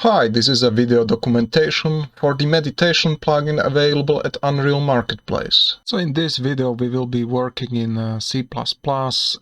Hi, this is a video documentation for the meditation plugin available at Unreal Marketplace. So in this video we will be working in C++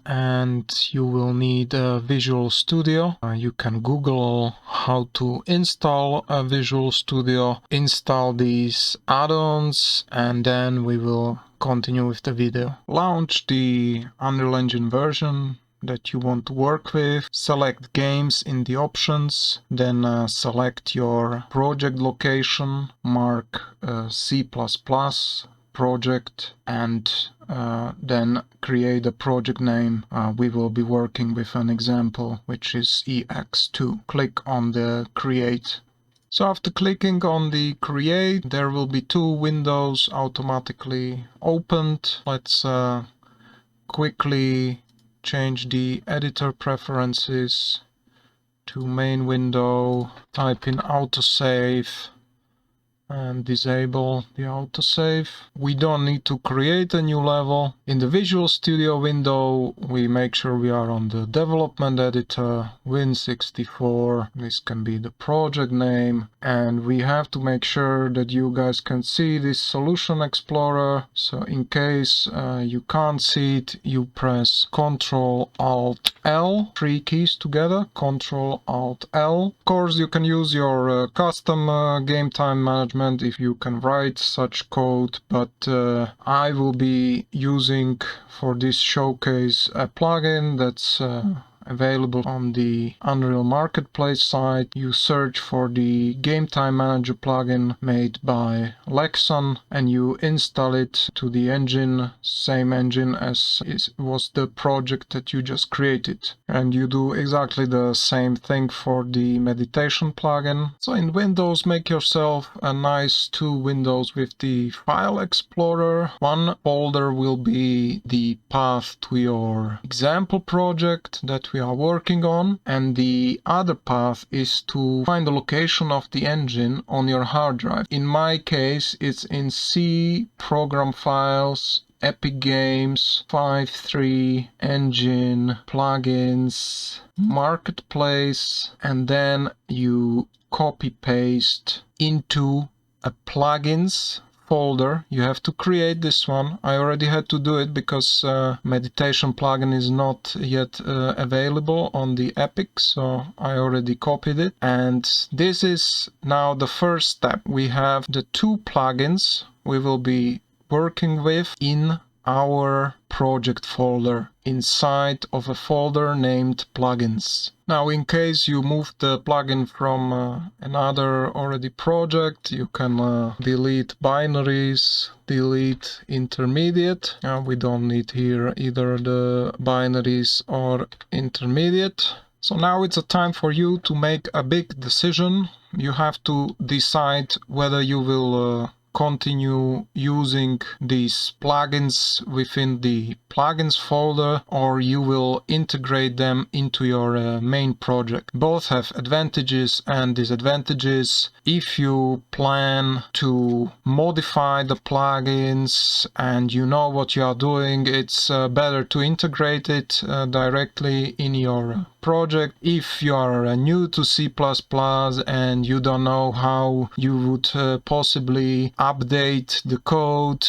and you will need a Visual Studio. You can Google how to install a Visual Studio, install these add-ons, and then we will continue with the video. Launch the Unreal Engine version that you want to work with, select games in the options, then select your project location, mark C++ project, and then create a project name. We will be working with an example which is EX2. Click on the create. So after clicking on the create, there will be two windows automatically opened. Let's quickly change the editor preferences to main window, type in autosave and disable the autosave. We don't need to create a new level. In the Visual Studio window, we make sure we are on the development editor, Win64. This can be the project name. And we have to make sure that you guys can see this solution explorer. So in case you can't see it, you press Ctrl-Alt-L, three keys together, Ctrl-Alt-L. Of course, you can use your custom game time management if you can write such code, but I will be using for this showcase a plugin that's available on the Unreal Marketplace site. You search for the Game Time Manager plugin made by Lexon and you install it to the engine, same engine as was the project that you just created. And you do exactly the same thing for the meditation plugin. So in Windows, make yourself a nice two windows with the file explorer. One folder will be the path to your example project that we are working on, and the other path is to find the location of the engine on your hard drive. In my case, it's in C, program files, Epic Games, 5.3, engine, plugins, marketplace, and then you copy paste into a plugins folder. You have to create this one. I already had to do it because meditation plugin is not yet available on the Epic, so I already copied it. And this is now the first step. We have the two plugins we will be working with in our project folder inside of a folder named plugins. Now, in case you move the plugin from another already project, you can delete binaries, delete intermediate. We don't need here either the binaries or intermediate. So now it's a time for you to make a big decision. You have to decide whether you will continue using these plugins within the plugins folder or you will integrate them into your main project. Both have advantages and disadvantages. If you plan to modify the plugins and you know what you are doing, it's better to integrate it directly in your project. If you are new to C++ and you don't know how you would possibly update the code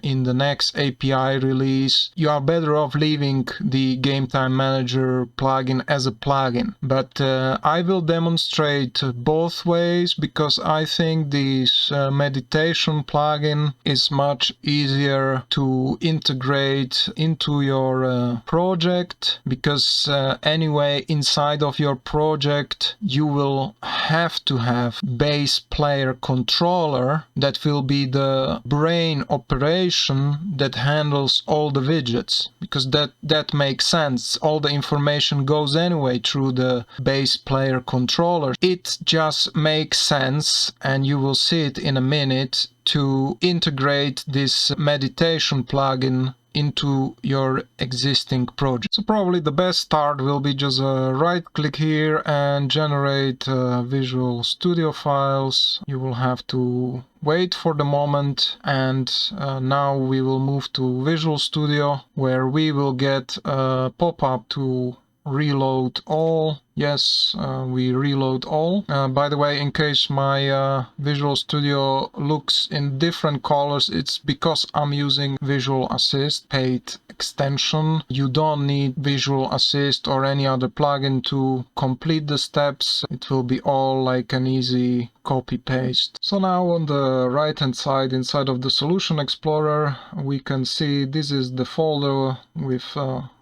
in the next API release, you are better off leaving the Game Time Manager plugin as a plugin. But I will demonstrate both ways because I think this meditation plugin is much easier to integrate into your project because anyway, inside of your project you will have to have base player controller that will be the brain operation that handles all the widgets, because that makes sense. All the information goes anyway through the base player controller. It just makes sense, and you will see it in a minute, to integrate this meditation plugin into your existing project. So probably the best start will be just right click here and generate Visual Studio files. You will have to wait for the moment, and now we will move to Visual Studio where we will get a pop-up to reload all Yes, we reload all. By the way, in case my Visual Studio looks in different colors, it's because I'm using Visual Assist paid extension. You don't need Visual Assist or any other plugin to complete the steps. It will be all like an easy copy paste. So now on the right hand side inside of the Solution Explorer, we can see this is the folder with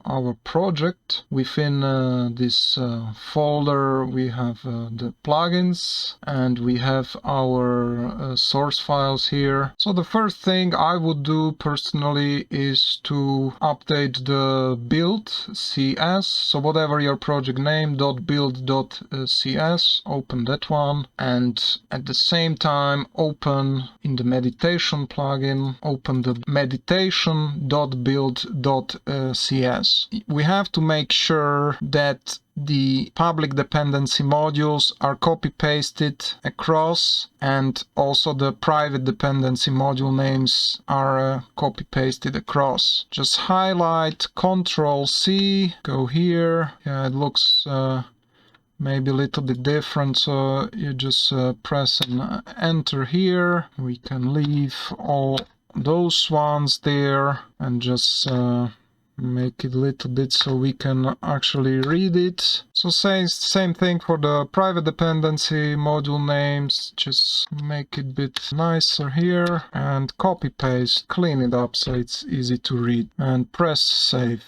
our project. Within this folder we have the plugins, and we have our source files here. So the first thing I would do personally is to update the build CS. So whatever your project name, .build.cs, open that one, and at the same time open in the meditation plugin, open the meditation.build.cs. We have to make sure that the public dependency modules are copy-pasted across, and also the private dependency module names are copy-pasted across. Just highlight, Ctrl-C, go here. Yeah, it looks maybe a little bit different, so you just press and enter here. We can leave all those ones there and just make it a little bit so we can actually read it. So same thing for the private dependency module names, just make it a bit nicer here and copy paste, clean it up so it's easy to read, and press save.